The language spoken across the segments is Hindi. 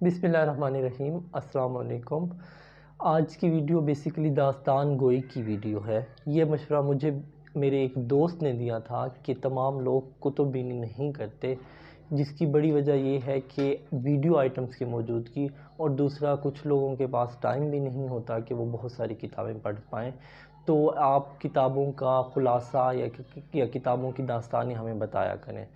बिस्मिल्लाहिर्रहमानिर्रहीम, अस्सलाम वालेकुम। आज की वीडियो बेसिकली दास्तान गोई की वीडियो है। ये मशवरा मुझे मेरे एक दोस्त ने दिया था कि तमाम लोग कुतुब बीनी नहीं करते, जिसकी बड़ी वजह ये है कि वीडियो आइटम्स की मौजूदगी, और दूसरा कुछ लोगों के पास टाइम भी नहीं होता कि वो बहुत सारी किताबें पढ़ पाएँ। तो आप किताबों का ख़ुलासा या किताबों की दास्तानें हमें बताया करें।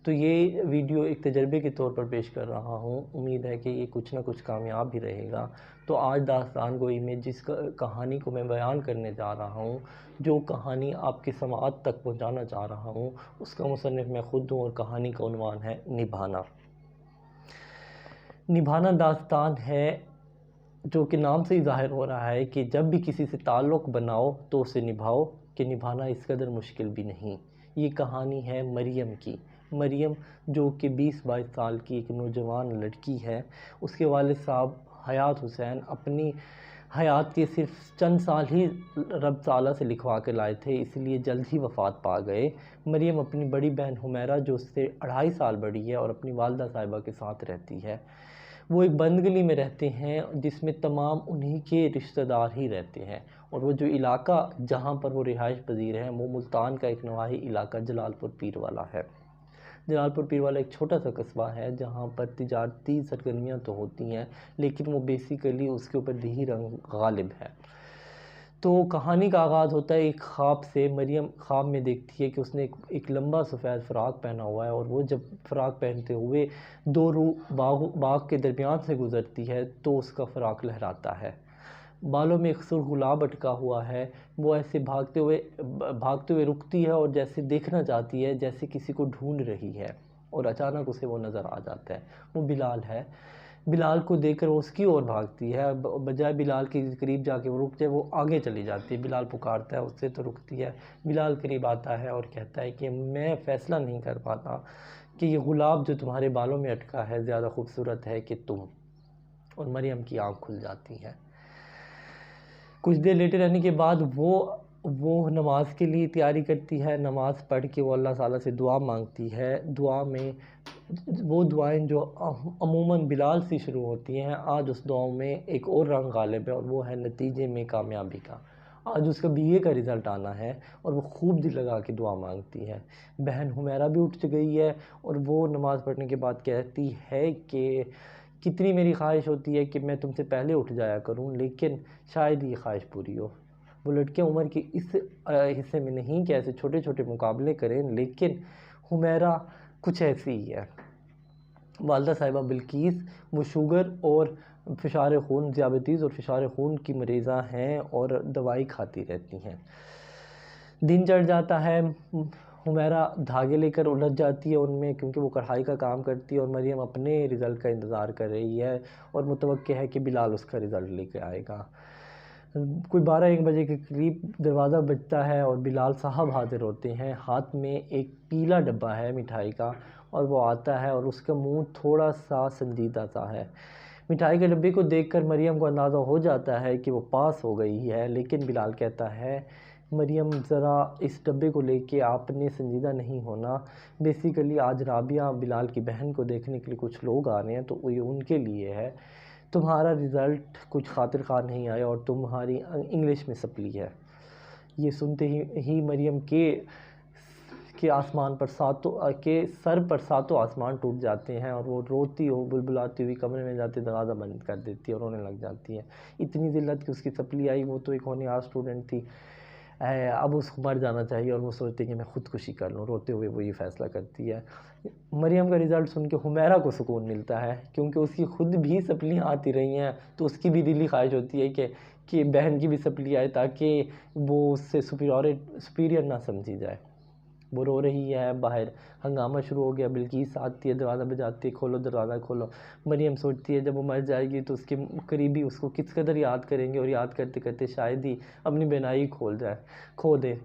तो ये वीडियो एक तजर्बे के तौर पर पेश कर रहा हूँ। उम्मीद है कि ये कुछ ना कुछ कामयाब भी रहेगा। तो आज दास्तान गोई में जिस कहानी को मैं बयान करने जा रहा हूँ, जो कहानी आपकी समाअत तक पहुँचाना चाह रहा हूँ, उसका मुसन्निफ़ मैं ख़ुद हूँ और कहानी का उन्वान है निभाना। निभाना दास्तान है जो कि नाम से ही ज़ाहिर हो रहा है कि जब भी किसी से ताल्लुक़ बनाओ तो उसे निभाओ, कि निभाना इस कदर मुश्किल भी नहीं। ये कहानी है मरियम की। मरियम जो कि 20-22 साल की एक नौजवान लड़की है। उसके वालिद साहब हयात हुसैन अपनी हयात के सिर्फ चंद साल ही रब ताला से लिखवा के लाए थे, इसलिए जल्द ही वफ़ात पा गए। मरियम अपनी बड़ी बहन हुमैरा जो उससे 2.5 साल बड़ी है और अपनी वालदा साहिबा के साथ रहती है। वो एक बंद गली में रहते हैं जिसमें तमाम उन्हीं के रिश्तेदार ही रहते हैं, और वो जो इलाका जहाँ पर वो रिहाइश पजीर हैं वो मुल्तान का एक नवाही इलाका जलालपुर पीर वाला है। जलालपुर पीर वाला एक छोटा सा कस्बा है जहाँ पर तिजारती सरगर्मियाँ तो होती हैं, लेकिन वो बेसिकली उसके ऊपर दही रंग गालिब है। तो कहानी का आगाज़ होता है एक ख्वाब से। मरियम ख्वाब में देखती है कि उसने एक लंबा सफ़ेद फ़्राक पहना हुआ है, और वो जब फ़्राक पहनते हुए दो रू बाग के दरमियान से गुज़रती है तो उसका फ़्राक लहराता है। बालों में एक सुर्ख गुलाब अटका हुआ है। वो ऐसे भागते हुए रुकती है और जैसे देखना चाहती है, जैसे किसी को ढूंढ रही है, और अचानक उसे वो नज़र आ जाता है। वो बिलाल है। बिलाल को देखकर वो उसकी ओर भागती है, बजाय बिलाल के करीब जाके वो रुक जाए वो आगे चली जाती है। बिलाल पुकारता है उससे तो रुकती है। बिलाल करीब आता है और कहता है कि मैं फ़ैसला नहीं कर पाता कि ये गुलाब जो तुम्हारे बालों में अटका है ज़्यादा खूबसूरत है कि तुम। और मरियम की आँख खुल जाती है। कुछ देर लेटे रहने के बाद वो नमाज़ के लिए तैयारी करती है। नमाज़ पढ़ के वो अल्लाह ताला से दुआ मांगती है। दुआ में वो दुआएं जो अमूमन बिलाल से शुरू होती हैं, आज उस दुआ में एक और रंग गालिब है, और वो है नतीजे में कामयाबी का। आज उसका बीए का रिज़ल्ट आना है और वो खूब दिल लगा के दुआ मांगती है। बहन हुमैरा भी उठ गई है और वो नमाज़ पढ़ने के बाद कहती है कि कितनी मेरी ख्वाहिश होती है कि मैं तुमसे पहले उठ जाया करूं, लेकिन शायद ये ख्वाहिश पूरी हो। वो लड़कियां उम्र के इस हिस्से में नहीं कि ऐसे छोटे छोटे मुकाबले करें, लेकिन हुमैरा कुछ ऐसी ही है। वालदा साहिबा बिल्किस वो शुगर और फ़िशार खून, ज़ियाबतीस और फ़िशार खून की मरीज़ा हैं और दवाई खाती रहती हैं। दिन चढ़ जाता है। हुमैरा धागे लेकर उलझ जाती है उनमें, क्योंकि वो कढ़ाई का काम करती है, और मरियम अपने रिज़ल्ट का इंतज़ार कर रही है और मुतवक्किल है कि बिलाल उसका रिज़ल्ट लेके आएगा। कोई 12-1 बजे के करीब दरवाज़ा बजता है और बिलाल साहब हाज़िर होते हैं। हाथ में एक पीला डब्बा है मिठाई का, और वो आता है और उसका मुंह थोड़ा सा संजीदा सा है। मिठाई के डब्बे को देखकर मरियम को अंदाज़ा हो जाता है कि वो पास हो गई है, लेकिन बिलाल कहता है, मरियम ज़रा इस डब्बे को लेके आपने संजीदा नहीं होना। बेसिकली आज राबिया बिलाल की बहन को देखने के लिए कुछ लोग आ रहे हैं, तो ये उनके लिए है। तुम्हारा रिज़ल्ट कुछ खातिर ख़ार नहीं आया और तुम्हारी इंग्लिश में सप्ली है। ये सुनते ही मरियम के आसमान पर सर पर सातों आसमान टूट जाते हैं, और वो रोती हो बुलबुलाती हुई कमरे में जाते दरवाज़ा बंद कर देती है और रोने लग जाती है। इतनी ज़िल्लत कि उसकी सप्ली आई। वो तो एक होनहार स्टूडेंट थी, अब उसको मर जाना चाहिए, और वो सोचती है कि मैं ख़ुदकुशी कर लूँ। रोते हुए वो ये फ़ैसला करती है। मरियम का रिज़ल्ट सुन के हुमैरा को सुकून मिलता है, क्योंकि उसकी ख़ुद भी सप्लियाँ आती रही हैं, तो उसकी भी दिली ख्वाहिश होती है कि बहन की भी सप्ली आए, ताकि वो उससे सुपीरियर ना समझी जाए। वो रो रही है। बाहर हंगामा शुरू हो गया। बिल्किस आती है, दरवाज़ा बजाती है, खोलो दरवाज़ा खोलो। मरियम सोचती है जब वो मर जाएगी तो उसके करीबी उसको किस कदर याद करेंगे, और याद करते करते शायद ही अपनी बेनाई खो दे।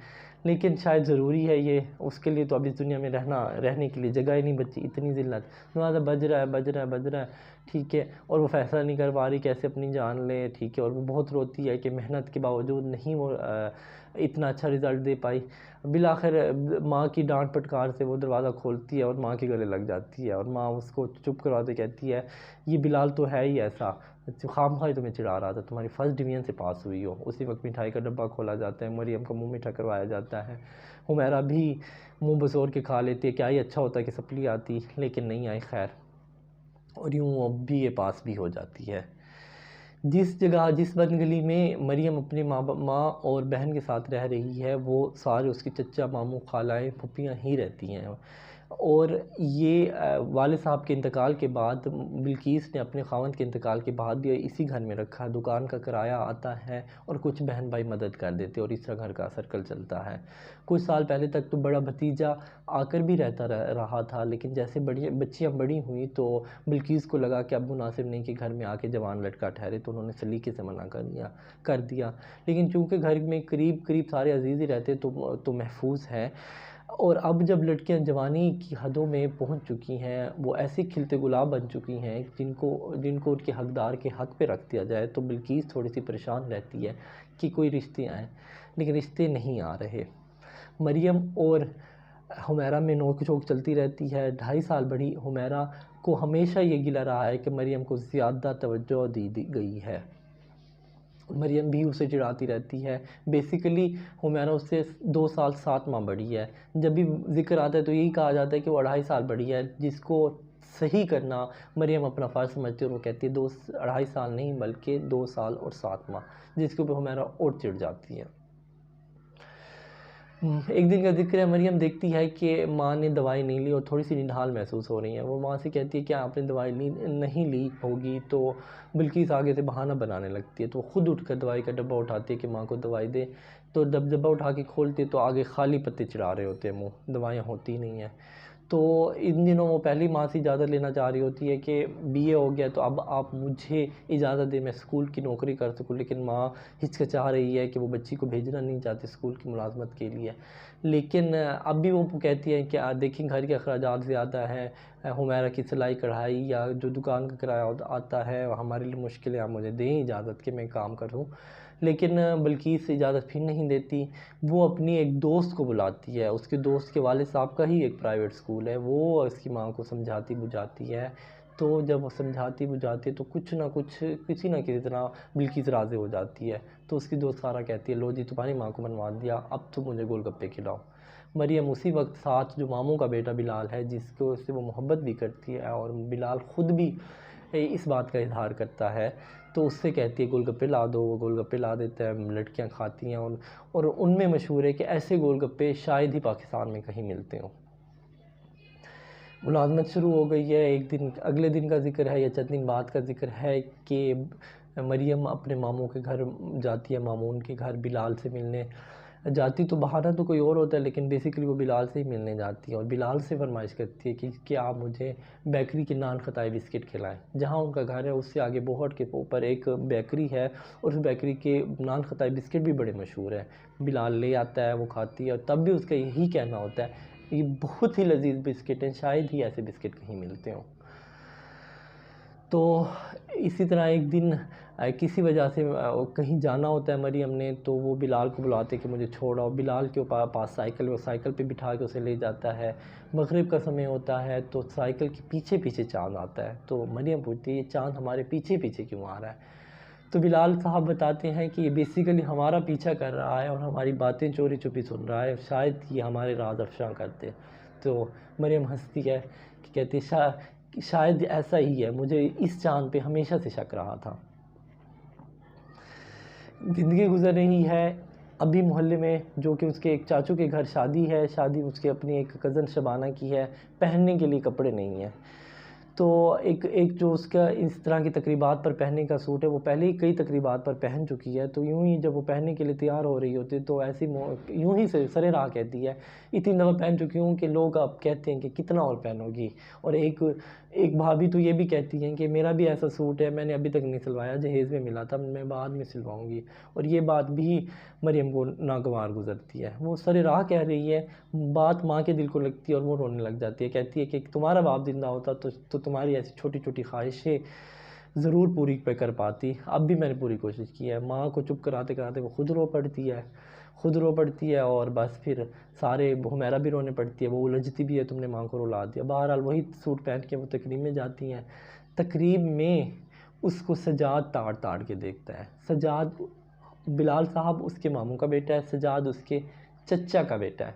लेकिन शायद ज़रूरी है ये, उसके लिए तो अब इस दुनिया में रहने के लिए जगह ही नहीं बची। इतनी ज़िल्लत। दरवाज़ा बज रहा है। ठीक है, और वो फ़ैसला नहीं कर पा रही कैसे अपनी जान ले, ठीक है, और वो बहुत रोती है कि मेहनत के बावजूद नहीं वो इतना अच्छा रिज़ल्ट दे पाई। बिलाखिर माँ की डांट फटकार से वो दरवाज़ा खोलती है और माँ के गले लग जाती है, और माँ उसको चुप करवाते कहती है, ये बिलाल तो है ही ऐसा, खामखा ही तुम्हें चिढ़ा रहा था, तुम्हारी फर्स्ट डिवीज़न से पास हुई हो। उसी वक्त मिठाई का डब्बा खोला जाता है, मरियम का मुँह मीठा करवाया जाता है। हुमैरा भी मुँह बसोर के खा लेती है, क्या ही अच्छा होता कि सप्ली आती, लेकिन नहीं आई खैर, और यूँ अब भी ये पास भी हो जाती है। जिस जगह जिस बन गली में मरियम अपने माँ और बहन के साथ रह रही है, वो सारे उसके चचा, मामू, खालाएँ, फूफियाँ ही रहती हैं। और ये वालिद साहब के इंतकाल के बाद बिल्किस ने अपने ख़ावंद के इंतकाल के बाद भी इसी घर में रखा। दुकान का किराया आता है और कुछ बहन भाई मदद कर देते, और इस तरह घर का सर्कल चलता है। कुछ साल पहले तक तो बड़ा भतीजा आकर भी रहता रहा था, लेकिन जैसे बड़ी बच्चियाँ बड़ी हुई तो बिल्किस को लगा कि अब मुनासिब नहीं कि घर में आके जवान लड़का ठहरे, तो उन्होंने सलीके से मना कर दिया। लेकिन चूँकि घर में करीब करीब सारे अजीज़ ही रहते तो महफूज है। और अब जब लड़कियां जवानी की हदों में पहुंच चुकी हैं, वो ऐसे खिलते गुलाब बन चुकी हैं जिनको जिनको उनके हकदार के हक पे रख दिया जाए, तो बिल्किस थोड़ी सी परेशान रहती है कि कोई रिश्ते आएँ, लेकिन रिश्ते नहीं आ रहे। मरियम और हुमैरा में नोक झोंक चलती रहती है। 2.5 साल बड़ी हुमैरा को हमेशा ये गिला रहा है कि मरियम को ज़्यादा तवज्जो दी गई है। मरियम भी उसे चिढ़ाती रहती है। बेसिकली हुमैरा उससे 2 साल 7 माह बड़ी है। जब भी ज़िक्र आता है तो यही कहा जाता है कि वो 2.5 साल बड़ी है, जिसको सही करना मरियम अपना फ़र्ज़ समझती है, और वो कहती है 2-2.5 साल नहीं बल्कि 2 साल और 7 माह, जिसके ऊपर हुमैरा और चिढ़ जाती है। एक दिन का ज़िक्र है, मरियम देखती है कि माँ ने दवाई नहीं ली और थोड़ी सी निढाल महसूस हो रही है। वो माँ से कहती है कि आपने दवाई नहीं ली होगी, तो बिल्किस आगे से बहाना बनाने लगती है। तो ख़ुद उठकर दवाई का डब्बा उठाती है कि माँ को दवाई दे। तो जब डब्बा उठा के खोलते तो आगे खाली पत्ते चढ़ा रहे होते हैं, मुँह दवाइयाँ होती नहीं हैं। तो इन दिनों वो पहली माँ से इजाज़त लेना चाह रही होती है कि बीए हो गया तो अब आप मुझे इजाज़त दें, मैं स्कूल की नौकरी कर सकूँ, लेकिन माँ हिचकिचा रही है कि वो बच्ची को भेजना नहीं चाहती स्कूल की मुलाजमत के लिए। लेकिन अब भी वो कहती है कि देखें घर के अखराजात ज़्यादा हैं, हुमैरा की सिलाई कढ़ाई या जो दुकान का किराया आता है हमारे लिए मुश्किल है, आप मुझे दें इजाज़त कि मैं काम करूँ। लेकिन बिल्किस इजाज़त फिर नहीं देती। वो अपनी एक दोस्त को बुलाती है, उसके दोस्त के वालिद साहब का ही एक प्राइवेट स्कूल है, वो उसकी माँ को समझाती बुझाती है। तो जब वो समझाती बुझाती है तो कुछ ना कुछ किसी ना किसी तरह बिल्किस राज़ी हो जाती है। तो उसकी दोस्त सारा कहती है, लो जी तुम्हारी माँ को मनवा दिया, अब तो मुझे गोलगप्पे खिलाओ। मरियम उसी वक्त साथ जो मामू का बेटा बिलाल है, जिसको उससे वो मोहब्बत भी करती है, और बिलाल ख़ुद भी इस बात का इजहार करता है, तो उससे कहती है गोलगप्पे ला दो। वो गोलगप्पे ला देता है, लड़कियां खाती हैं, और उनमें मशहूर है कि ऐसे गोलगप्पे शायद ही पाकिस्तान में कहीं मिलते हों। मुलाजमत शुरू हो गई है। एक दिन अगले दिन का ज़िक्र है या चंद दिन बाद का ज़िक्र है कि मरियम अपने मामू के घर जाती है, मामून के घर बिलाल से मिलने जाती। तो बहाना तो कोई और होता है, लेकिन बेसिकली वो बिलाल से ही मिलने जाती है और बिलाल से फरमाइश करती है कि आप मुझे बेकरी के नान खताई बिस्किट खिलाएं। जहाँ उनका घर है उससे आगे बोहट के ऊपर एक बेकरी है, और उस बेकरी के नान खताई बिस्किट भी बड़े मशहूर हैं। बिलाल ले आता है, वो खाती है, और तब भी उसका यही कहना होता है ये बहुत ही लजीज बिस्किट हैं, शायद ही ऐसे बिस्किट कहीं मिलते हों। तो इसी तरह एक दिन किसी वजह से कहीं जाना होता है मरियम ने, तो वो बिलाल को बुलाते कि मुझे छोड़ आओ। बिलाल के पास साइकिल, वो साइकिल पे बिठा के उसे ले जाता है। मगरिब का समय होता है तो साइकिल के पीछे पीछे चाँद आता है। तो मरियम पूछती है ये चाँद हमारे पीछे पीछे क्यों आ रहा है? तो बिलाल साहब बताते हैं कि ये बेसिकली हमारा पीछा कर रहा है और हमारी बातें चोरी छुपी सुन रहा है, शायद ये हमारे राज अफ़शा करते। तो मरियम हंसती है कि कहती है शायद ऐसा ही है, मुझे इस चाँद पे हमेशा से शक रहा था। ज़िंदगी गुजर रही है। अभी मोहल्ले में जो कि उसके एक चाचू के घर शादी है, शादी उसके अपनी एक कज़न शबाना की है, पहनने के लिए कपड़े नहीं हैं। तो एक जो उसका इस तरह की तकरीबात पर पहनने का सूट है, वो पहले ही कई तकरीबात पर पहन चुकी है। तो यूँ ही जब वो पहनने के लिए तैयार हो रही होती है तो ऐसी यूँ ही सरेराह कहती है, इतनी दफ़ा पहन चुकी हूँ कि लोग अब कहते हैं कि कितना और पहनोगी। और एक भाभी तो ये भी कहती हैं कि मेरा भी ऐसा सूट है, मैंने अभी तक नहीं सिलवाया, जहेज़ में मिला था, मैं बाद में सिलवाऊंगी। और ये बात भी मरियम को नागवार गुजरती है। वो सरे राह कह रही है, बात माँ के दिल को लगती है और वो रोने लग जाती है। कहती है कि तुम्हारा बाप जिंदा होता तो तुम्हारी ऐसी छोटी छोटी ख्वाहिशें ज़रूर पूरी पे कर पाती, अब भी मैंने पूरी कोशिश की है। माँ को चुप कराते कराते वो खुद रो पड़ती है, खुद रो पड़ती है, और बस फिर सारे हुमैरा भी रोने पड़ती है, वो उलझती भी है, तुमने माँ को रुला दिया। बहरहाल वही सूट पहन के वो तकरीब में जाती हैं। तकरीब में उसको सजाद ताड़ ताड़ के देखता है। सजाद, बिलाल साहब उसके मामू का बेटा है, सजाद उसके चचा का बेटा है।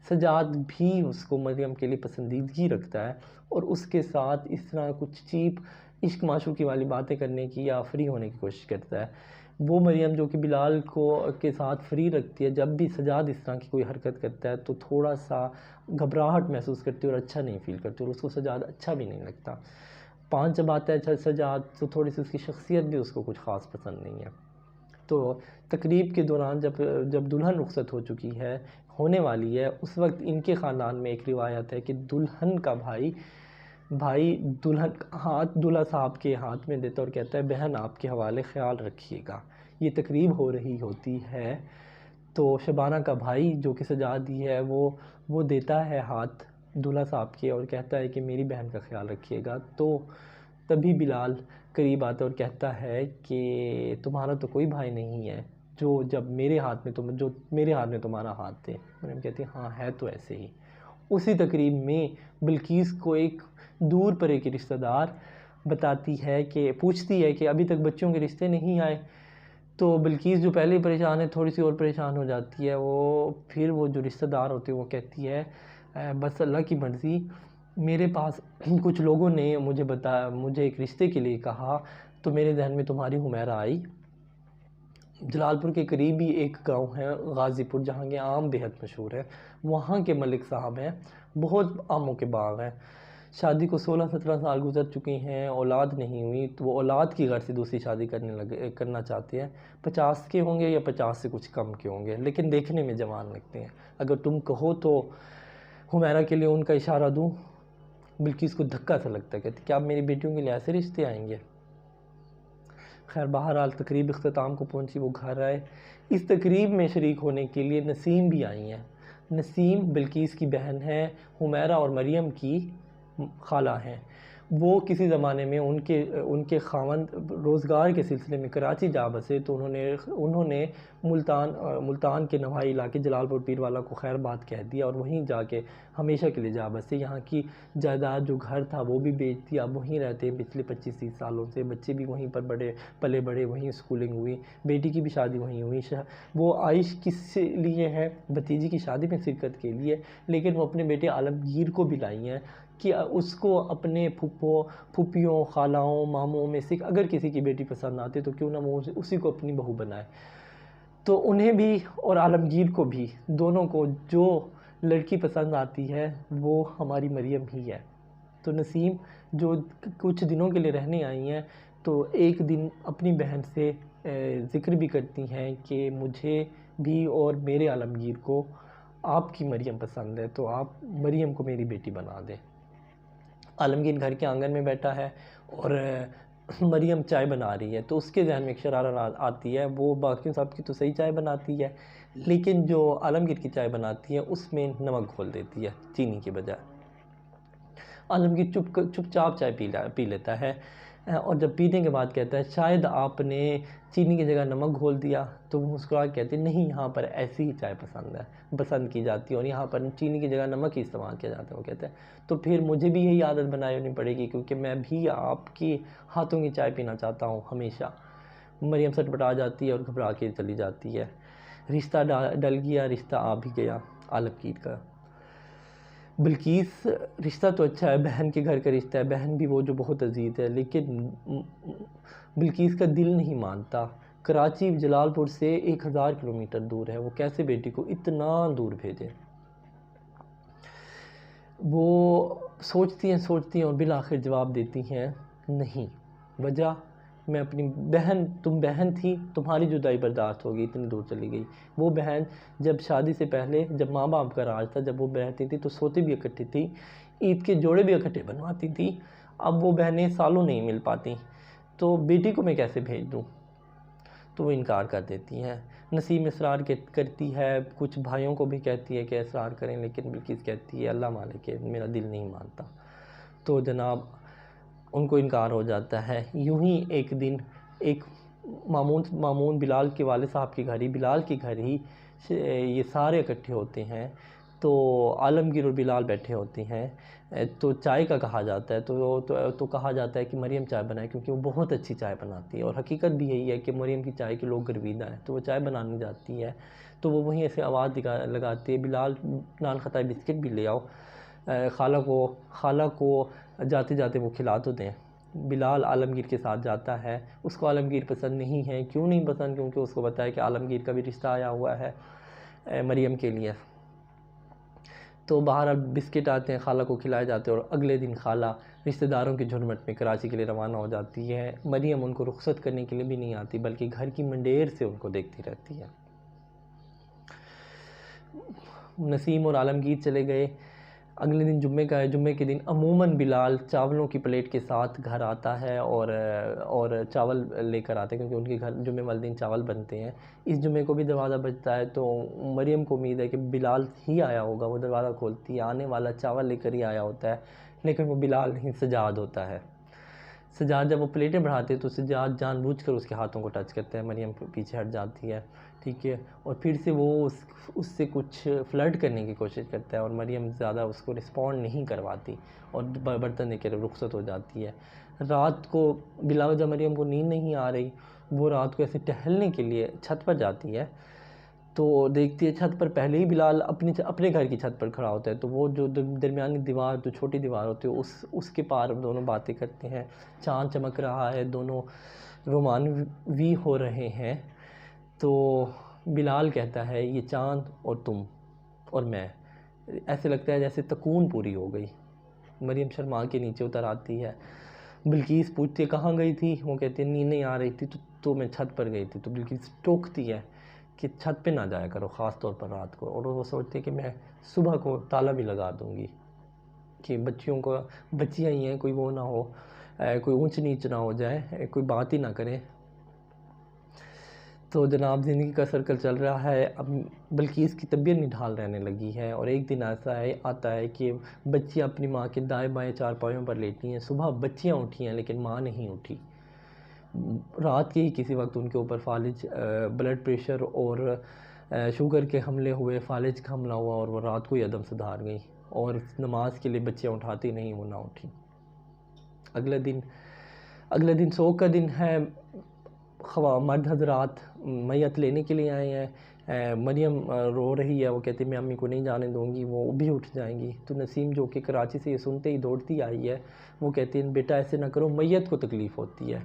सजाद भी उसको मरियम के लिए पसंदीदगी रखता है और उसके साथ इस तरह कुछ चीप इश्क माशूकी वाली बातें करने की या फ्री होने की कोशिश करता है। वो मरियम जो कि बिलाल को के साथ फ्री रखती है, जब भी सजाद इस तरह की कोई हरकत करता है तो थोड़ा सा घबराहट महसूस करती है और अच्छा नहीं फील करती, और उसको सजाद अच्छा भी नहीं लगता। पाँच जब आता है सजाद तो थोड़ी सी उसकी शख्सियत भी उसको कुछ ख़ास पसंद नहीं है। तो तकरीब के दौरान जब जब दुल्हन रुखसत हो चुकी है, होने वाली है, उस वक्त इनके ख़ानदान में एक रिवायत है कि दुल्हन का भाई दुल्हन हाथ दूल्हा साहब के हाथ में देता और कहता है बहन आपके हवाले ख्याल रखिएगा। ये तकरीब हो रही होती है तो शबाना का भाई जो कि सजादी है वो देता है हाथ दूल्हा साहब के और कहता है कि मेरी बहन का ख्याल रखिएगा। तो तभी बिलाल करीब आता और कहता है कि तुम्हारा तो कोई भाई नहीं है जो मेरे हाथ में तुम्हारा हाथ थे। मरियम कहती है हाँ है तो ऐसे ही। उसी तकरीब में बिल्किस को एक दूर पर एक रिश्तेदार बताती है कि पूछती है कि अभी तक बच्चों के रिश्ते नहीं आए। तो बिल्किस जो पहले ही परेशान है थोड़ी सी और परेशान हो जाती है। वो जो रिश्तेदार होते हैं वो कहती है बस अल्लाह की मर्ज़ी, मेरे पास कुछ लोगों ने मुझे एक रिश्ते के लिए कहा तो मेरे जहन में तुम्हारी हुमैरा आई। जलालपुर के करीब ही एक गांव है गाज़ीपुर, जहाँ के आम बेहद मशहूर है। वहाँ के मलिक साहब हैं, बहुत आमों के बाग हैं। शादी को 16-17 साल गुजर चुकी हैं, औलाद नहीं हुई, तो वो औलाद की गर्ज से दूसरी शादी करना चाहते हैं। 50 के होंगे या 50 से कुछ कम के होंगे, लेकिन देखने में जवान लगते हैं। अगर तुम कहो तो हुमैरा के लिए उनका इशारा दूँ। बिल्किस को धक्का सा लगता है, कहती क्या आप मेरी बेटियों के लिए ऐसे रिश्ते आएंगे। खैर बहरहाल तकरीब अख्ताम को पहुंची, वो घर आए। इस तकरीब में शरीक होने के लिए नसीम भी आई हैं। नसीम बिल्किस की बहन है, हुमैरा और मरियम की खाला हैं। वो किसी ज़माने में उनके खावंद रोज़गार के सिलसिले में कराची जा बसे, तो उन्होंने मुल्तान के नवाही इलाके जलालपुर पीरवाला को खैर बात कह दिया और वहीं जाके हमेशा के लिए जा बसे। यहाँ की जायदाद जो घर था वो भी बेच दिया, अब वहीं रहते हैं पिछले 25-30 सालों से। बच्चे भी वहीं पर पले बड़े, वहीं स्कूलिंग हुई, बेटी की भी शादी वहीं हुई। वो आइश किस लिए है, भतीजी की शादी में शिरकत के लिए, लेकिन वो अपने बेटे आलमगीर को भी लाई हैं कि उसको अपने फूफियों, खालाओं, मामों में से अगर किसी की बेटी पसंद आती तो क्यों ना वो उसी को अपनी बहू बनाए। तो उन्हें भी और आलमगीर को भी, दोनों को जो लड़की पसंद आती है वो हमारी मरियम ही है। तो नसीम जो कुछ दिनों के लिए रहने आई हैं, तो एक दिन अपनी बहन से ज़िक्र भी करती हैं कि मुझे भी और मेरे आलमगीर को आपकी मरियम पसंद है, तो आप मरियम को मेरी बेटी बना दें। आलमगीर घर के आंगन में बैठा है और मरियम चाय बना रही है, तो उसके जहन में एक शरारत आती है। वो बाकियों सब की तो सही चाय बनाती है, लेकिन जो आलमगीर की चाय बनाती है उसमें नमक घोल देती है चीनी के बजाय। आलमगीर चुपचाप चाय पी लेता है और जब पीने के बाद कहता है शायद आपने चीनी की जगह नमक घोल दिया। तो वो मुस्कुरा के कहते नहीं, यहाँ पर ऐसी ही चाय पसंद की जाती है और यहाँ पर चीनी की जगह नमक ही इस्तेमाल किया जाता है। वो कहते हैं तो फिर मुझे भी यही आदत बनानी पड़ेगी, क्योंकि मैं भी आपकी हाथों की चाय पीना चाहता हूँ हमेशा। मरियम सटपटा जाती है और घबरा के चली जाती है। रिश्ता डल गया, रिश्ता आ भी गया आलमगीर का। बिल्किस रिश्ता तो अच्छा है, बहन के घर का रिश्ता है, बहन भी वो जो बहुत अजीज़ है, लेकिन बिल्किस का दिल नहीं मानता। कराची जलालपुर से 1000 किलोमीटर दूर है, वो कैसे बेटी को इतना दूर भेजे। वो सोचती हैं और बिल आखिर जवाब देती हैं नहीं। वजह, मैं अपनी बहन, तुम बहन थी, तुम्हारी जुदाई बर्दाश्त होगी, इतनी दूर चली गई। वो बहन जब शादी से पहले, जब माँ बाप का राज था, जब वो रहती थी तो सोती भी इकट्ठी थी, ईद के जोड़े भी इकट्ठे बनवाती थी। अब वो बहनें सालों नहीं मिल पाती, तो बेटी को मैं कैसे भेज दूँ? तो वो इनकार कर देती हैं। नसीम इसरार करती है, कुछ भाइयों को भी कहती है कि इसरार करें, लेकिन बिल्किस कहती है अल्लाह मालिक है, मेरा दिल नहीं मानता। तो जनाब उनको इनकार हो जाता है। यूं ही एक दिन एक मामून बिलाल के वाले साहब के घर ही, बिलाल के घर ही ये सारे इकट्ठे होते हैं। तो आलमगीर और बिलाल बैठे होते हैं। तो चाय का कहा जाता है, तो कहा जाता है कि मरियम चाय बनाए, क्योंकि वो बहुत अच्छी चाय बनाती है। और हकीकत भी यही है कि मरियम की चाय के लोग गर्विदा हैं। तो वो चाय बनाने जाती है, तो वो वहीं ऐसे आवाज़ लगाती है, बिलाल नान खताए बिस्किट भी ले आओ, खाला को जाते जाते वो खिला तो दें। बिलाल आलमगीर के साथ जाता है। उसको आलमगीर पसंद नहीं है। क्यों नहीं पसंद? क्योंकि उसको बताया कि आलमगीर का भी रिश्ता आया हुआ है मरियम के लिए। तो बाहर अब बिस्किट आते हैं, खाला को खिलाए जाते हैं। और अगले दिन खाला रिश्तेदारों के झुरमुट में कराची के लिए रवाना हो जाती है। मरियम उनको रुखसत करने के लिए भी नहीं आती, बल्कि घर की मंडेर से उनको देखती रहती है। नसीम और आलमगीर चले गए। अगले दिन जुम्मे का है। जुम्मे के दिन अमूमन बिलाल चावलों की प्लेट के साथ घर आता है और चावल लेकर आते हैं, क्योंकि उनके घर जुम्मे वाले दिन चावल बनते हैं। इस जुम्मे को भी दरवाज़ा बजता है, तो मरियम को उम्मीद है कि बिलाल ही आया होगा। वो दरवाज़ा खोलती है, आने वाला चावल लेकर ही आया होता है, लेकिन वो बिलाल नहीं, सजाद होता है। सजाद जब वो प्लेटें बढ़ाते हैं तो सजाद जानबूझकर उसके हाथों को टच करते हैं। मरियम पीछे हट जाती है, ठीक है। और फिर से वो उससे कुछ फ्लर्ट करने की कोशिश करता है, और मरियम ज़्यादा उसको रिस्पॉन्ड नहीं करवाती और बर्तन देकर रुखसत हो जाती है। रात को बिलावजा मरियम को नींद नहीं आ रही, वो रात को ऐसे टहलने के लिए छत पर जाती है। तो देखती है छत पर पहले ही बिलाल अपने घर की छत पर खड़ा होता है। तो वो जो दरमियानी दीवार, जो छोटी दीवार होती है, उसके पार दोनों बातें करते हैं। चाँद चमक रहा है, दोनों रोमानवी हो रहे हैं। तो बिलाल कहता है, ये चाँद और तुम और मैं, ऐसे लगता है जैसे तकून पूरी हो गई। मरियम शर्मा के नीचे उतर आती है। बिल्किस पूछती है कहाँ गई थी? वो कहती है नींद नहीं आ रही थी, तो मैं छत पर गई थी। तो बिल्किस टोकती है कि छत पे ना जाया करो, ख़ास तौर पर रात को। और वो सोचती है कि मैं सुबह को ताला भी लगा दूँगी, कि बच्चियों को, बच्चियाँ ही हैं, कोई वो ना हो, कोई ऊंच नीच ना हो जाए, कोई बात ही ना करे। तो जनाब ज़िंदगी का सर्कल चल रहा है। अब बिल्किस की तबीयत निढाल रहने लगी है, और एक दिन ऐसा आता है कि बच्चियाँ अपनी माँ के दाएं बाएं चारपाइयों पर लेटी हैं। सुबह बच्चियाँ उठी हैं, लेकिन माँ नहीं उठी। रात के ही किसी वक्त उनके ऊपर फालिज ब्लड प्रेशर और शुगर के हमले हुए, फालिज का हमला हुआ, और वो रात को ही अदम सुधार गई। और नमाज के लिए बच्चियाँ उठाती नहीं, वो ना उठी। अगले दिन सोग का दिन है। मर्द हजरात मैयत लेने के लिए आए हैं। मरियम रो रही है। वो कहती है मैं अम्मी को नहीं जाने दूंगी, वो भी उठ जाएंगी। तो नसीम, जो कि कराची से ये सुनते ही दौड़ती आई है, वो कहती है बेटा ऐसे ना करो, मैयत को तकलीफ़ होती है।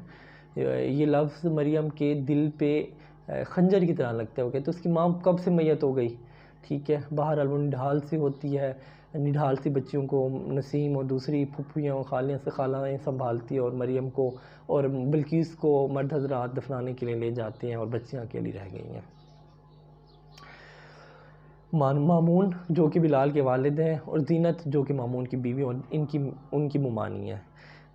ये लफ्ज़ मरियम के दिल पे खंजर की तरह लगता है। वो कहते उसकी माँ कब से मैयत हो गई, ठीक है। बाहर वो निढाल सी होती है, निढाल सी बच्चियों को नसीम और दूसरी फुफ्फियाँ और खालाएँ संभालती है, और मरियम को और बिल्किस को मर्द हजरात दफनाने के लिए ले जाते हैं, और बच्चियाँ अकेली रह गई हैं। मामून जो कि बिलाल के वालिद हैं, और ज़ीनत जो कि मामून की बीवी और उनकी मुमानी है,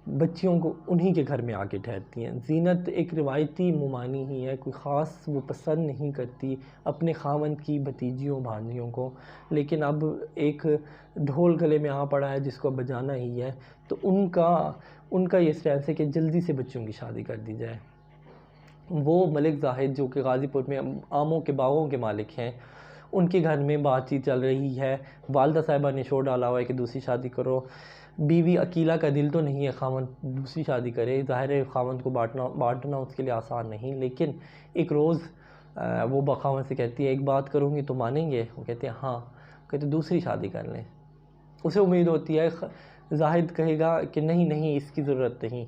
बच्चियों को उन्हीं के घर में आके ठहरती हैं। ज़ीनत एक रिवायती मुमानी ही है, कोई ख़ास वो पसंद नहीं करती अपने खावंद की भतीजियों भांजियों को। लेकिन अब एक ढोल गले में आ पड़ा है जिसको बजाना ही है, तो उनका ये स्टैंस है कि जल्दी से बच्चों की शादी कर दी जाए। वो मलिक ज़ाहिद जो कि गाज़ीपुर में आमों के बागों के मालिक हैं, उनके घर में बातचीत चल रही है। वालदा साहिबा ने शोर डाला हुआ है कि दूसरी शादी करो। बीवी अकीला का दिल तो नहीं है खावंद दूसरी शादी करे, ज़ाहिर है खावंद को बांटना उसके लिए आसान नहीं। लेकिन एक रोज़ वो बखावंद से कहती है एक बात करूँगी तो मानेंगे? वो कहते हैं हाँ। कहते दूसरी शादी कर लें। उसे उम्मीद होती है ज़ाहिद कहेगा कि नहीं नहीं, इसकी ज़रूरत नहीं।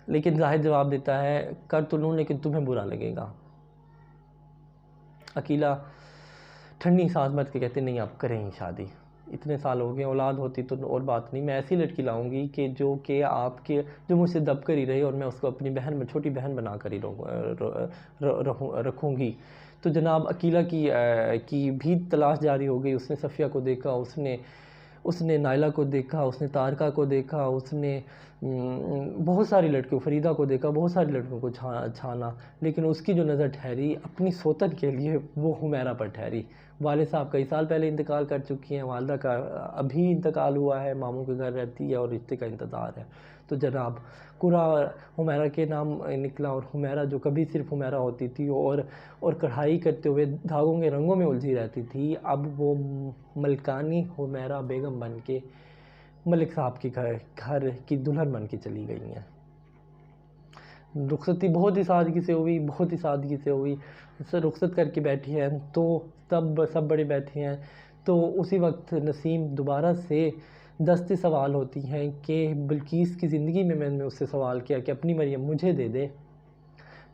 लेकिन ज़ाहिद जवाब देता है कर तो लूँ, लेकिन तुम्हें बुरा लगेगा। अकीला ठंडी सांस भर के कहते नहीं, आप करें ही शादी, इतने साल हो गए, औलाद होती तो और बात नहीं, मैं ऐसी लड़की लाऊंगी कि जो मुझसे दब कर ही रहे, और मैं उसको अपनी बहन में छोटी बहन बना कर ही रखूँगी। तो जनाब अकीला की भी तलाश जारी हो गई। उसने सफ़िया को देखा, उसने नायला को देखा, उसने तारका को देखा, उसने बहुत सारी लड़कियों, फरीदा को देखा, बहुत सारी लड़कियों को छाना, लेकिन उसकी जो नज़र ठहरी अपनी सोतन के लिए वो हुमैरा पर ठहरी। वालिद साहब कई साल पहले इंतकाल कर चुकी हैं, वालदा का अभी इंतकाल हुआ है, मामू के घर रहती है और रिश्ते का इंतज़ार है। तो जनाब कुरा हुमैरा के नाम निकला, और हुमैरा जो कभी सिर्फ हुमैरा होती थी और कढ़ाई करते हुए धागों के रंगों में उलझी रहती थी, अब वो मलकानी हुमैरा बेगम बन के मलिक साहब के घर की दुल्हन बन के चली गई हैं। रुखसती बहुत ही सादगी से हुई, बहुत ही सादगी से हुई। रुखसत करके बैठी हैं तो सब बड़े बैठे हैं, तो उसी वक्त नसीम दोबारा से दस्ते सवाल होती हैं कि बिल्किस की ज़िंदगी में मैंने उससे सवाल किया कि अपनी मरियम मुझे दे दे।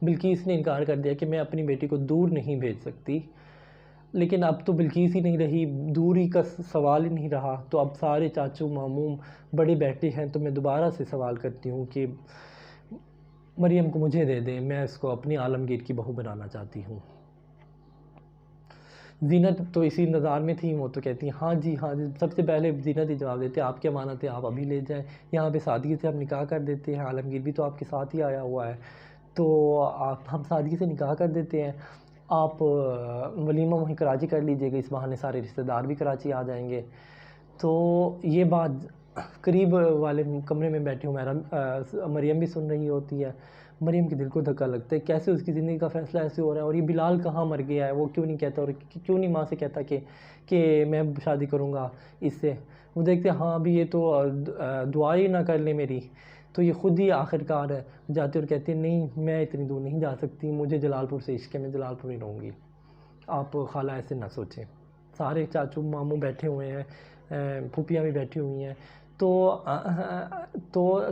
बिल्किस ने इनकार कर दिया कि मैं अपनी बेटी को दूर नहीं भेज सकती। लेकिन अब तो बिल्किस ही नहीं रही, दूरी का सवाल ही नहीं रहा, तो अब सारे चाचू मामूम बड़े बैठे हैं। तो मैं दोबारा से सवाल करती हूँ कि मरियम को मुझे दे दें, मैं इसको अपनी आलमगीर की बहू बनाना चाहती हूँ। जीनत तो इसी इंतज़ार में थी, वो तो कहती है हाँ जी हाँ जी। सबसे पहले जीनत ही जवाब देते, आपकी अमानत है, आप अभी ले जाएं, यहाँ पे सादगी से हम निकाह कर देते हैं, आलमगीर भी तो आपके साथ ही आया हुआ है, तो हम सादगी से निकाह कर देते हैं, आप वलीमा वहीं कराची कर लीजिएगा, इस बहाने सारे रिश्तेदार भी कराची आ जाएंगे। तो ये बात करीब वाले कमरे में बैठे हुए मरियम भी सुन रही होती है। मरियम के दिल को धक्का लगता है, कैसे उसकी ज़िंदगी का फ़ैसला ऐसे हो रहा है, और ये बिलाल कहाँ मर गया है, वो क्यों नहीं कहता, और क्यों नहीं माँ से कहता कि मैं शादी करूँगा इससे। वो देखते हैं हाँ अभी ये तो दुआ ही ना कर ले मेरी, तो ये ख़ुद ही आखिरकार जाते और कहते हैं नहीं मैं इतनी दूर नहीं जा सकती, मुझे जलालपुर से इश्क है, मैं जलालपुर ही रहूँगी, आप खाला ऐसे ना सोचें। सारे चाचू मामू बैठे हुए हैं, फूफियाँ भी बैठी हुई हैं। तो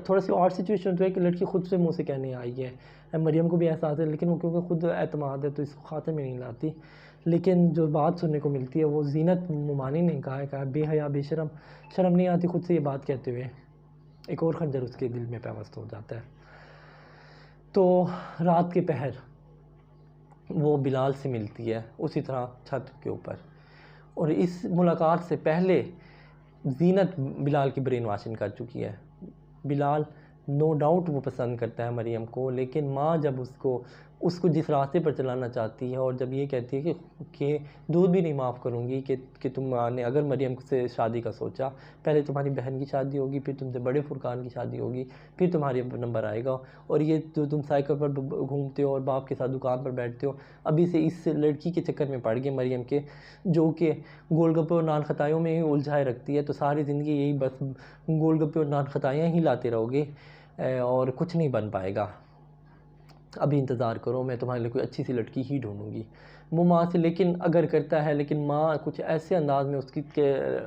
थोड़ा सी और सिचुएशन तो है कि लड़की ख़ुद से मुँह से कहने आई है, मरियम को भी एहसास है, लेकिन वो क्योंकि ख़ुद एतमाद है तो इसको खाते में नहीं लाती। लेकिन जो बात सुनने को मिलती है वो जीनत मुमानी ने कहा बेहया बेशरम, शर्म नहीं आती खुद से ये बात कहते हुए। एक और खंजर उसके दिल में पैवस्त हो जाता है। तो रात के पहर वो बिलाल से मिलती है उसी तरह छत के ऊपर, और इस मुलाकात से पहले जीनत बिलाल की ब्रेन वॉशिंग कर चुकी है। बिलाल नो डाउट वो पसंद करता है मरियम को, लेकिन माँ जब उसको जिस रास्ते पर चलाना चाहती है, और जब ये कहती है कि दूध भी नहीं माफ़ करूँगी कि तुमने अगर मरियम से शादी का सोचा, पहले तुम्हारी बहन की शादी होगी, फिर तुमसे बड़े फुरकान की शादी होगी, फिर तुम्हारी नंबर आएगा, और ये जो तुम साइकिल पर घूमते हो और बाप के साथ दुकान पर बैठते हो, अभी से इस लड़की के चक्कर में पड़ गए मरियम के, जो कि गोलगप्पे और नान खतायों में ही उलझाए रखती है, तो सारी ज़िंदगी यही बस गोलगप्पे और नान खतायाँ ही लाते रहोगे और कुछ नहीं बन पाएगा। अभी इंतज़ार करो, मैं तुम्हारे लिए कोई अच्छी सी लड़की ही ढूंढूंगी। वो माँ से लेकिन अगर करता है, लेकिन माँ कुछ ऐसे अंदाज में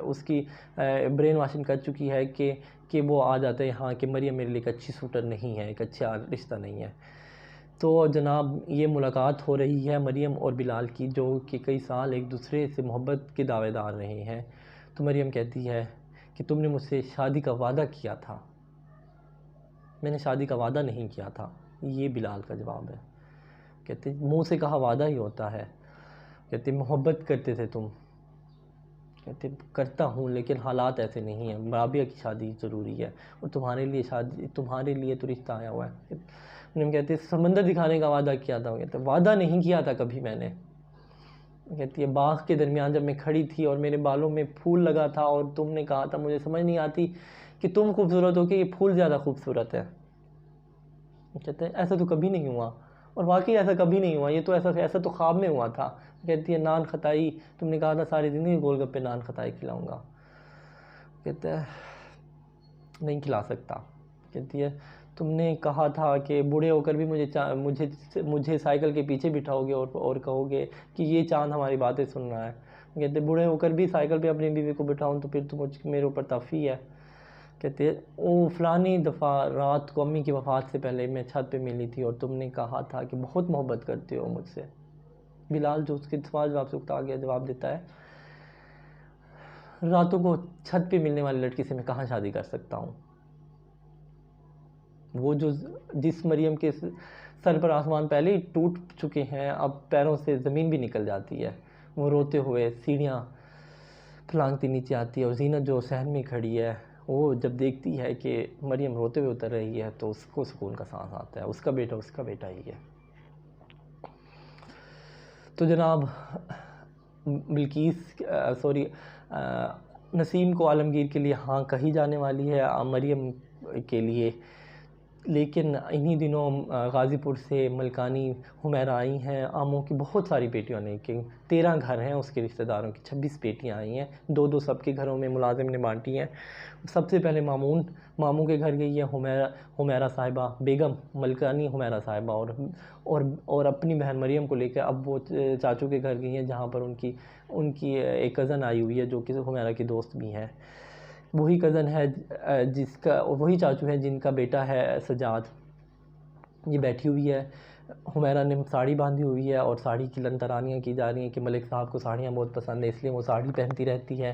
उसकी ब्रेन वॉशिंग कर चुकी है कि वो आ जाता है हाँ कि मरियम मेरे लिए एक अच्छी शूटर नहीं है, एक अच्छा रिश्ता नहीं है। तो जनाब ये मुलाकात हो रही है मरियम और बिलाल की, जो कि कई साल एक दूसरे से मोहब्बत के दावेदार रहे हैं। तो मरियम कहती है कि तुमने मुझसे शादी का वादा किया था। मैंने शादी का वादा नहीं किया था, ये बिलाल का जवाब है। कहते मुंह से कहा वादा ही होता है। कहते मोहब्बत करते थे तुम। कहते करता हूँ लेकिन हालात ऐसे नहीं हैं, राबिया की शादी ज़रूरी है और तुम्हारे लिए तो रिश्ता आया हुआ है। हम कहते समंदर दिखाने का वादा किया था। कहते वादा नहीं किया था कभी मैंने। कहती है बाग के दरमियान जब मैं खड़ी थी और मेरे बालों में फूल लगा था और तुमने कहा था मुझे समझ नहीं आती कि तुम खूबसूरत हो कि ये फूल ज़्यादा खूबसूरत है। कहते हैं ऐसा तो कभी नहीं हुआ, और वाकई ऐसा कभी नहीं हुआ, ये तो ऐसा तो ख्वाब में हुआ था। कहती है नान खताई, तुमने कहा था सारी ज़िंदगी गोलगप्पे नान खताई खिलाऊंगा। कहते हैं नहीं खिला सकता। कहती है तुमने कहा था कि बूढ़े होकर भी मुझे साइकिल के पीछे बिठाओगे और कहोगे कि ये चांद हमारी बातें सुन रहा है। कहते बूढ़े होकर भी साइकिल पे अपनी बीवी को बिठाऊं तो फिर तो मेरे ऊपर तफ़ी है। कहते ओ फलानी दफ़ा रात को अम्मी की वफ़ात से पहले मैं छत पे मिली थी और तुमने कहा था कि बहुत मोहब्बत करते हो मुझसे। बिलाल जो उसके सवाल जवाब से उकता गया जवाब देता है रातों को छत पे मिलने वाली लड़की से मैं कहाँ शादी कर सकता हूँ। वो जो जिस मरियम के सर पर आसमान पहले ही टूट चुके हैं, अब पैरों से ज़मीन भी निकल जाती है, वो रोते हुए सीढ़ियाँ फलांगती नीचे आती है और ज़ीनत जो सहन में खड़ी है वो जब देखती है कि मरियम रोते हुए उतर रही है तो उसको सुकून का सांस आता है, उसका बेटा ही है। तो जनाब बिल्किस नसीम को आलमगीर के लिए हाँ कही जाने वाली है मरियम के लिए, लेकिन इन्हीं दिनों गाज़ीपुर से मलकानी हुमैरा आई हैं। आमों की बहुत सारी बेटियों ने, कि 13 घर हैं उसके रिश्तेदारों की, 26 बेटियां आई हैं, दो सबके घरों में मुलाजिम ने बांटी हैं। सबसे पहले मामू के घर गई है हुमैरा साहिबा बेगम, मलकानी हुमैरा साहिबा, और अपनी बहन मरियम को लेकर अब वो चाचू के घर गई हैं, जहाँ पर उनकी एक कज़न आई हुई है जो कि हुमैरा की दोस्त भी हैं। वही कज़न है जिसका, वही चाचू है जिनका बेटा है सजाद। ये बैठी हुई है, हुमैरा ने साड़ी बांधी हुई है और साड़ी की लंतरानियाँ की जा रही हैं कि मलिक साहब को साड़ियाँ बहुत पसंद है इसलिए वो साड़ी पहनती रहती है।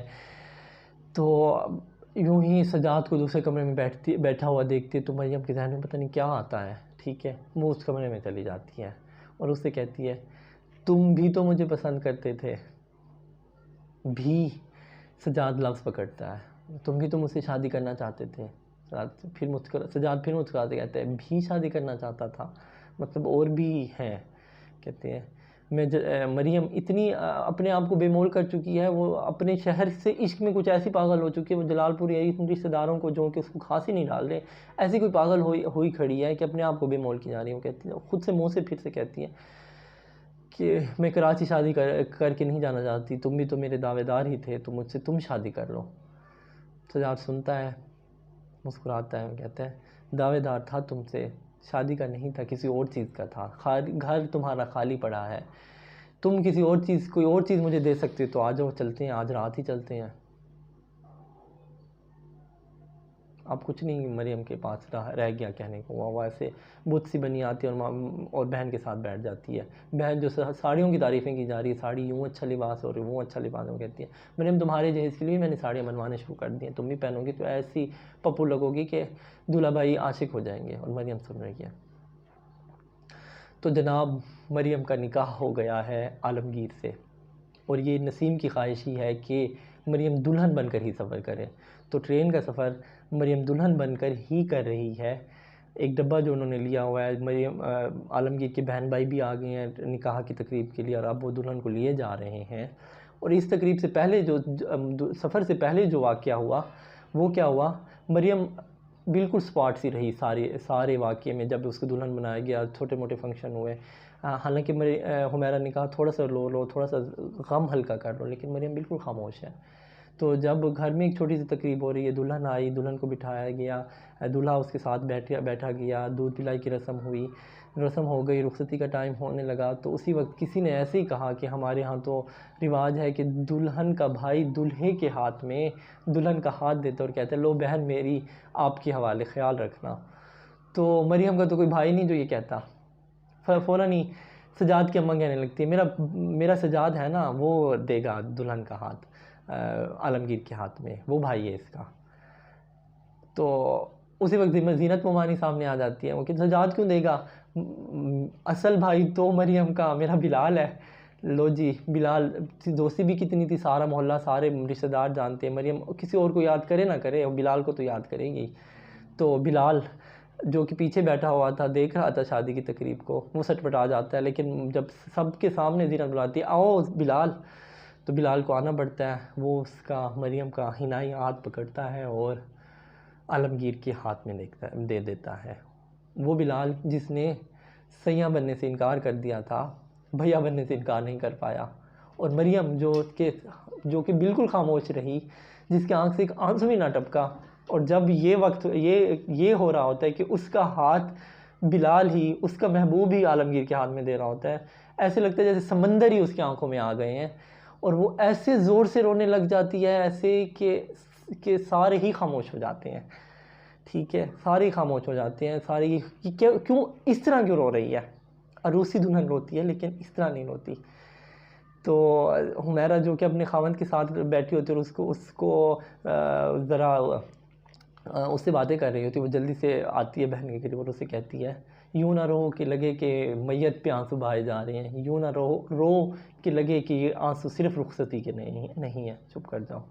तो यूं ही सजाद को दूसरे कमरे में बैठा हुआ देखती है तो मरियम के जहन में पता नहीं क्या आता है, ठीक है। वो उस कमरे में चली जाती है और उससे कहती है तुम भी तो मुझे पसंद करते थे। भी सजाद लफ्ज़ पकड़ता है, तुम भी तो मुझसे शादी करना चाहते थे। सजाद फिर मुस्कुराते कहते हैं भी शादी करना चाहता था, मतलब और भी हैं। कहते हैं मरियम इतनी अपने आप को बेमोल कर चुकी है, वो अपने शहर से इश्क में कुछ ऐसी पागल हो चुकी है, वो जलालपुर या रिश्तेदारों को जो कि उसको खांस ही नहीं डाल रहे, ऐसी कोई पागल हुई खड़ी है कि अपने आप को बेमोल की जा रही है। वो कहती है खुद से मुँह से फिर से कहती है कि मैं कराची शादी करके नहीं जाना चाहती, तुम भी तो मेरे दावेदार ही थे, तो मुझसे तुम शादी कर लो। सजाद सुनता है, मुस्कुराता है, कहता है दावेदार था तुमसे, शादी का नहीं था, किसी और चीज़ का था। घर तुम्हारा खाली पड़ा है, तुम किसी और चीज़, कोई और चीज़ मुझे दे सकते तो आ जाओ, चलते हैं, आज रात ही चलते हैं। अब कुछ नहीं मरियम के पास रह गया कहने को, वो ऐसे बुत सी बनी आती है और बहन के साथ बैठ जाती है। बहन जो साड़ियों की तारीफ़ें की जा रही है, साड़ी यूँ अच्छा लिबास और वो अच्छा लिबास, वो कहती है मरियम तुम्हारे जहेज़ के लिए मैंने साड़ियाँ बनवाने शुरू कर दी हैं, तुम भी पहनोगी तो ऐसी पप्पू लगोगी कि दूल्हा भाई आशिक हो जाएंगे। और मरियम सुन रही है। तो जनाब मरियम का निकाह हो गया है आलमगीर से, और ये नसीम की ख्वाहिश ही है कि मरियम दुल्हन बनकर ही सफ़र करे। तो ट्रेन का सफ़र मरियम दुल्हन बनकर ही कर रही है। एक डब्बा जो उन्होंने लिया हुआ है, मरियम आलमगीर के बहन भाई भी आ गए हैं निकाह की तकरीब के लिए, और अब वो दुल्हन को लिए जा रहे हैं। और इस तकरीब से पहले जो सफ़र से पहले जो वाक़या हुआ वो क्या हुआ, मरियम बिल्कुल स्पॉट सी रही सारे वाक़े में। जब उसको दुल्हन बनाया गया, छोटे मोटे फंक्शन हुए, हालांकि हुमैरा ने कहा थोड़ा सा लो, थोड़ा सा गम हल्का कर लो, लेकिन मरियम बिल्कुल खामोश है। तो जब घर में एक छोटी सी तकरीब हो रही है, दुल्हन आई, दुल्हन को बिठाया गया, दूल्हा उसके साथ बैठा गया, दूध पिलाई की रस्म हो गई, रुखसती का टाइम होने लगा, तो उसी वक्त किसी ने ऐसे ही कहा कि हमारे यहाँ तो रिवाज है कि दुल्हन का भाई दूल्हे के हाथ में दुल्हन का हाथ देता और कहता है लो बहन मेरी आपके हवाले, ख्याल रखना। तो मरियम का तो कोई भाई नहीं जो ये कहता। फ़ौरन ही सजाद की अम्मा कहने लगती है मेरा सजाद है ना, वो देगा दुल्हन का हाथ आलमगीर के हाथ में, वो भाई है इसका। तो उसी वक्त ज़ीनत मोमानी सामने आ जाती है, वो कि सजाद क्यों देगा, असल भाई तो मरियम का मेरा बिलाल है। लो जी, बिलाल दोस्ती भी कितनी थी, सारा मोहल्ला सारे रिश्तेदार जानते हैं, मरियम किसी और को याद करे ना करे, बिलाल को तो याद करेगी। तो बिलाल जो कि पीछे बैठा हुआ था, देख रहा था शादी की तकरीब को, वो सटपटा जाता है, लेकिन जब सबके सामने ज़ीनत बुलाती है आओ बिलाल, तो बिलाल को आना पड़ता है। वो उसका मरियम का हिनाई हाथ पकड़ता है और आलमगीर के हाथ में दे देता है। वो बिलाल जिसने सैयां बनने से इनकार कर दिया था, भैया बनने से इनकार नहीं कर पाया। और मरियम जो कि बिल्कुल खामोश रही, जिसके आंख से एक आंसू भी ना टपका। और जब ये वक्त ये हो रहा होता है कि उसका हाथ बिलाल ही, उसका महबूब ही आलमगीर के हाथ में दे रहा होता है, ऐसे लगता है जैसे समंदर ही उसकी आंखों में आ गए हैं। और वो ऐसे ज़ोर से रोने लग जाती है, ऐसे कि सारे ही खामोश हो जाते हैं। ठीक है, सारे ही खामोश हो जाते हैं, सारे ही कि क्यों इस तरह क्यों रो रही है। अरूसी दुल्हन रोती है लेकिन इस तरह नहीं रोती। तो हुमैरा जो कि अपने खावंद के साथ बैठी होती है और उसको ज़रा उससे बातें कर रही होती है, वो जल्दी से आती है बहन के करीब और उससे कहती है यूँ ना रो कि लगे कि मैयत पे आंसू बहाए जा रहे हैं, यूँ ना रो रो कि लगे कि ये आंसू सिर्फ रुखसती के नहीं है, चुप कर जाओ।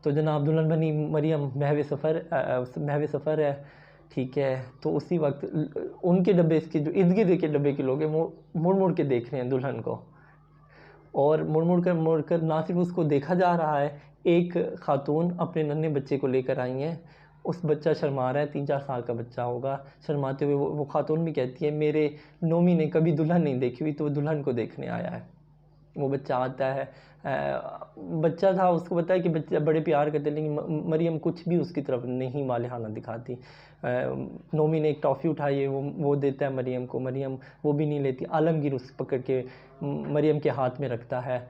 तो जनाब दुल्हन बनी मरियम महवे सफ़र है, ठीक है। तो उसी वक्त उनके डब्बे के जो इर्द गिर्द के डब्बे के लोग हैं वो मुड़ मुड़ के देख रहे हैं दुल्हन को, और मुड़ कर ना सिर्फ उसको देखा जा रहा है, एक खातून अपने नन्हे बच्चे को लेकर आई हैं। उस बच्चा शर्मा रहा है, 3-4 साल का बच्चा होगा। शर्माते हुए वो खातून भी कहती है मेरे नोमी ने कभी दुल्हन नहीं देखी हुई, तो वो दुल्हन को देखने आया है। वो बच्चा आता है, बच्चा था, उसको पता है कि बच्चा बड़े प्यार करते, लेकिन मरियम कुछ भी उसकी तरफ नहीं मालिहाना दिखाती। नोमी ने एक टॉफ़ी उठाई है, वो देता है मरियम को, मरियम वो भी नहीं लेती। आलमगीर उस पकड़ के मरियम के हाथ में रखता है,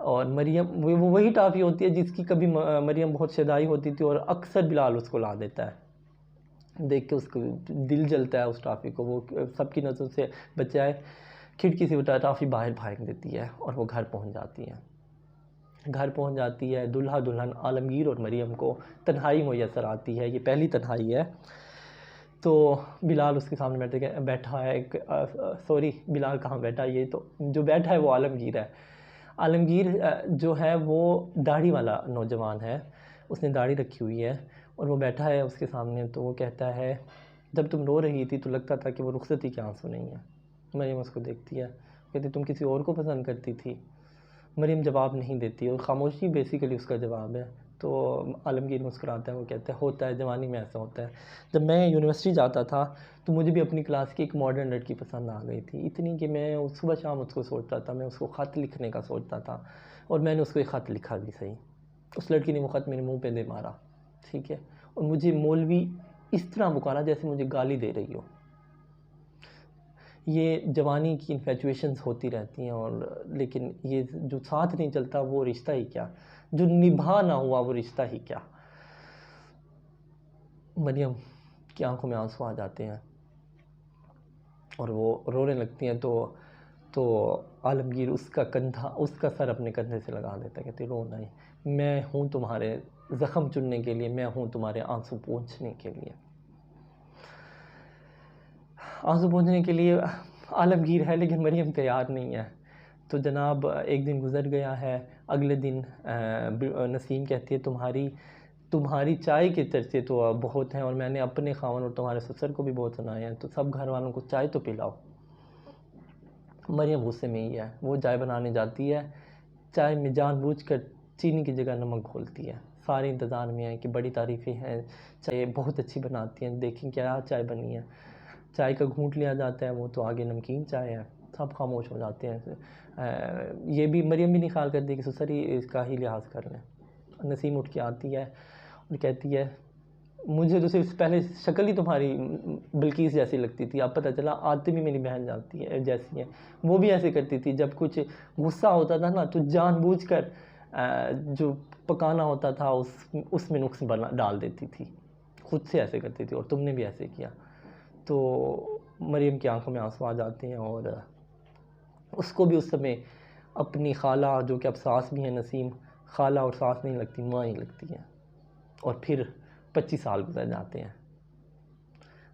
और मरियम वो वही टॉफ़ी होती है जिसकी कभी मरियम बहुत शदाई होती थी, और अक्सर बिलाल उसको ला देता है। देख के उसको दिल जलता है उस टॉफ़ी को, वो सबकी नज़रों से बचाए, खिड़की से उठा टॉफ़ी बाहर फेंक देती है, और वो घर पहुंच जाती है। दूल्हा दुल्हन आलमगीर और मरियम को तन्हाई मुयस्सर आती है, ये पहली तन्हाई है। तो बिलाल उसके सामने बैठा है, सॉरी बिलाल कहाँ बैठा, ये तो जो बैठा है वो आलमगीर है। आलमगीर जो है वो दाढ़ी वाला नौजवान है, उसने दाढ़ी रखी हुई है, और वो बैठा है उसके सामने। तो वो कहता है जब तुम रो रही थी तो लगता था कि वो रुखसती के आंसू नहीं है। मरियम उसको देखती है, कहती तुम किसी और को पसंद करती थी। मरियम जवाब नहीं देती, और ख़ामोशी बेसिकली उसका जवाब है। तो आलमगीर मुस्कुराता है, वो कहता है होता है, जवानी में ऐसा होता है। जब मैं यूनिवर्सिटी जाता था तो मुझे भी अपनी क्लास की एक मॉडर्न लड़की पसंद आ गई थी, इतनी कि मैं सुबह शाम उसको सोचता था, मैं उसको ख़त लिखने का सोचता था, और मैंने उसको एक ख़त लिखा भी सही। उस लड़की ने वो ख़त मेरे मुँह पे दे मारा, ठीक है, और मुझे मौलवी इस तरह पुकारा जैसे मुझे गाली दे रही हो। ये जवानी की इन्फेचुएशंस होती रहती हैं, और लेकिन ये जो साथ नहीं चलता वो रिश्ता ही क्या, जो निभा ना हुआ वो रिश्ता ही क्या। मरियम की आंखों में आंसू आ जाते हैं और वो रोने लगती हैं। तो आलमगीर उसका सर अपने कंधे से लगा देता है, कहती रो नहीं, मैं हूँ तुम्हारे ज़ख़म चुनने के लिए, मैं हूँ तुम्हारे आंसू पोंछने के लिए। आंसू पोंछने के लिए आलमगीर है, लेकिन मरियम तैयार नहीं है। तो जनाब एक दिन गुज़र गया है। अगले दिन नसीम कहती है तुम्हारी चाय के चर्चे तो बहुत हैं, और मैंने अपने खावन और तुम्हारे ससुर को भी बहुत सुनाए हैं, तो सब घर वालों को चाय तो पिलाओ। मरियम गुस्से में ही है, वो चाय बनाने जाती है, चाय में जानबूझकर चीनी की जगह नमक घोलती है। सारे इंतज़ार में है कि बड़ी तारीफ़ें हैं, चाय बहुत अच्छी बनाती हैं, देखें क्या चाय बनी है। चाय का घूंट लिया जाता है, वो तो आगे नमकीन चाय है, सब खामोश हो जाते हैं। ये भी मरियम भी नहीं ख्याल करती कि ससुर ही इसका ही लिहाज कर लें। नसीम उठ के आती है और कहती है मुझे तो सिर्फ पहले शक्ल ही तुम्हारी बिल्किस जैसी लगती थी, अब पता चला आदतें भी मेरी बहन जैसी हैं। वो भी ऐसे करती थी, जब कुछ गुस्सा होता था ना तो जानबूझकर जो पकाना होता था उसमें नुक्स डाल देती थी, खुद से ऐसे करती थी, और तुमने भी ऐसे किया। तो मरियम की आंखों में आंसू आ जाते हैं, और उसको भी उस समय अपनी खाला, जो कि अब सास भी है नसीम, खाला और सास नहीं लगती, माँ ही लगती है। और फिर 25 साल गुजर जाते हैं।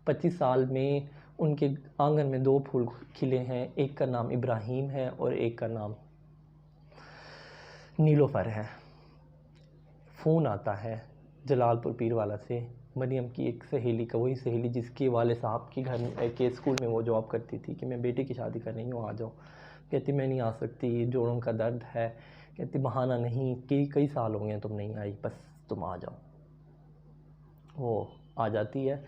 25 साल में उनके आंगन में 2 फूल खिले हैं, एक का नाम इब्राहिम है और एक का नाम नीलोफर है। फ़ोन आता है जलालपुर पीरवाला से, मरियम की एक सहेली का, वही सहेली जिसके वाले साहब के घर के स्कूल में वो जॉब करती थी, कि मैं बेटे की शादी कर रही हूँ, आ जाओ। कहती मैं नहीं आ सकती, जोड़ों का दर्द है। कहती बहाना नहीं, कई साल हो गए तुम नहीं आई, बस तुम आ जाओ। वो आ जाती है।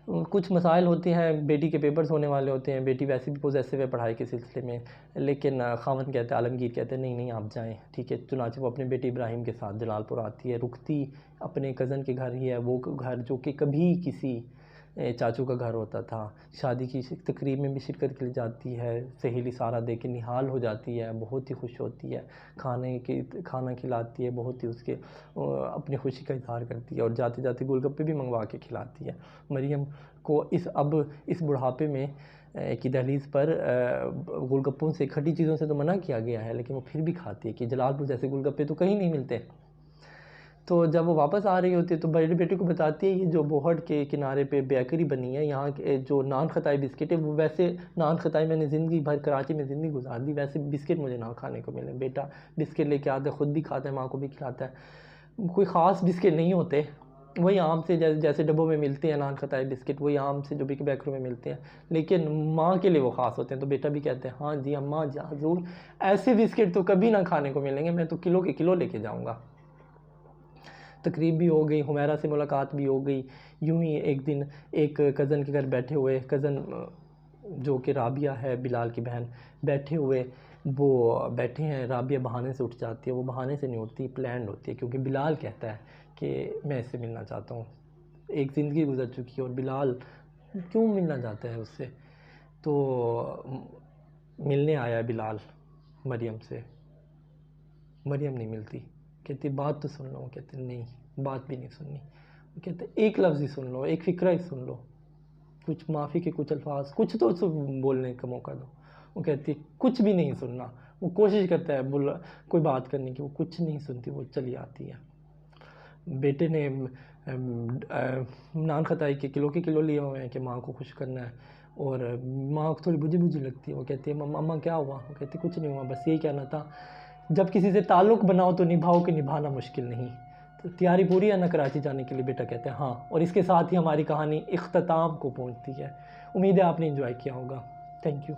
कुछ मसाइल होते हैं, बेटी के पेपर्स होने वाले होते हैं, बेटी वैसे भी पॉजेसिव है पढ़ाई के सिलसिले में, लेकिन खामन कहते हैं, आलमगीर कहते हैं नहीं आप जाएं, ठीक है। चुनांचे वो अपने बेटे इब्राहिम के साथ जलालपुर आती है, रुकती अपने कज़न के घर ही है, वो घर जो कि कभी किसी चाचू का घर होता था। शादी की तकरीब में भी शिरकत के लिए जाती है, सहेली सारा देख के निहाल हो जाती है, बहुत ही खुश होती है, खाना खिलाती है, बहुत ही उसके अपनी खुशी का इजहार करती है, और जाते जाते गोलगप्पे भी मंगवा के खिलाती है। मरियम को इस बुढ़ापे में की दहलीज़ पर गोलगप्पों से, खट्टी चीज़ों से तो मना किया गया है, लेकिन वो फिर भी खाती है कि जलालपुर जैसे गोलगप्पे तो कहीं नहीं मिलते। तो जब वो वापस आ रही होती है तो बड़े बेटे को बताती है ये जो बोहड़ के किनारे पे बेकरी बनी है, यहाँ के जो नान खताई बिस्किट है वो वैसे नान खताई मैंने ज़िंदगी भर कराची में ज़िंदगी गुजार दी, वैसे बिस्किट मुझे ना खाने को मिले। बेटा बिस्किट लेके आता है, ख़ुद भी खाता है, माँ को भी खिलाता है। कोई ख़ास बिस्किट नहीं होते, वही आम से जैसे डब्बों में मिलते हैं नान खताई बिस्किट, वही आम से जो बिक बेकरों में मिलते हैं, लेकिन माँ के लिए वो ख़ास होते हैं। तो बेटा भी कहते हैं हाँ जी अम्मा जी हज़ूर, ऐसे बिस्किट तो कभी ना खाने को मिलेंगे, मैं तो किलो के किलो लेके जाऊँगा। तकरीब भी हो गई, हुमैरा से मुलाकात भी हो गई। यूं ही एक दिन एक कज़न के घर बैठे हुए, कज़न जो कि राबिया है बिलाल की बहन, बैठे हुए वो बैठे हैं, राबिया बहाने से उठ जाती है। वो बहाने से नहीं उठती, प्लान्ड होती है, क्योंकि बिलाल कहता है कि मैं इससे मिलना चाहता हूँ। एक ज़िंदगी गुजर चुकी है और बिलाल क्यों मिलना चाहता है उससे। तो मिलने आया है बिलाल मरियम से, मरियम नहीं मिलती। कहती बात तो सुन लो, कहते नहीं बात भी नहीं सुननी। वो कहते एक लफ्ज़ ही सुन लो, एक फ़िक्रा ही सुन लो, कुछ माफ़ी के कुछ अल्फाज, कुछ तो बोलने का मौका दो। वो कहती कुछ भी नहीं सुनना। वो कोशिश करता है बोल कोई बात करने की, वो कुछ नहीं सुनती, वो चली आती है। बेटे ने नान खताई के किलो लिए हुए हैं कि माँ को खुश करना है, और माँ को थोड़ी बुझी बुझी लगती है। वो कहती है मम्मा क्या हुआ। वो कहती कुछ नहीं हुआ, बस यही कहना था जब किसी से ताल्लुक़ बनाओ तो निभाओ, कि निभाना मुश्किल नहीं। तो तैयारी पूरी है ना कराची जाने के लिए। बेटा कहते हैं हाँ, और इसके साथ ही हमारी कहानी इख्तिताम को पहुंचती है। उम्मीद है आपने एंजॉय किया होगा। Thank you.